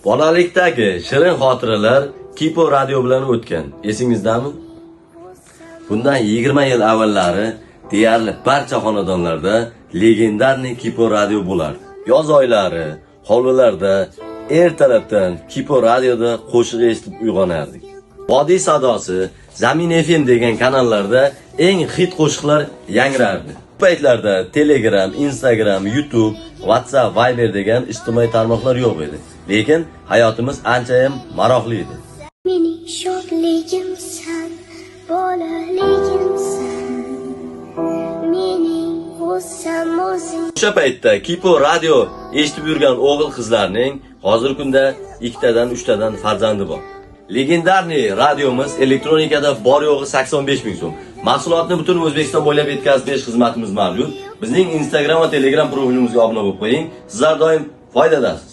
Bolalikdagi shirin xotiralar Kipo radio bilan o'tgan. Esingizdami? Bundan 20 yil avvallari deyarli barcha xonadonlarda legendarniy Kipo radio bo'lardi. Yoz oylari, hovlilarda ertalabdan Kipo radioda qo'shiq eshitib uyg'onardik. Vodiy sadosi, Zamin FM degan kanallarda eng hit qo'shiqlar yangrardi. Bu paytlarda Telegram, Instagram, YouTube, WhatsApp, Viber degan ijtimoiy tarmoqlar yo'q edi. Lekin hayotimiz ancha ham maroqli edi. Mening shodligimsan, bolaligimsan. Mening o'zsam o'zing. O'sha paytda Kipo radio eshitib yurgan o'g'il qizlarning hozirgi kunda 2 tadan 3 tadan farzandi bor. Legendarniy radiomiz elektronikada bor yo'g'i 85 ming so'm. Mahsulotni butun O'zbekiston bo'ylab yetkazib berish xizmatimiz mavjud. Bizning Instagram va Telegram profilimizga obuna bo'lib qo'ying. Sizlar doim foydadasiz.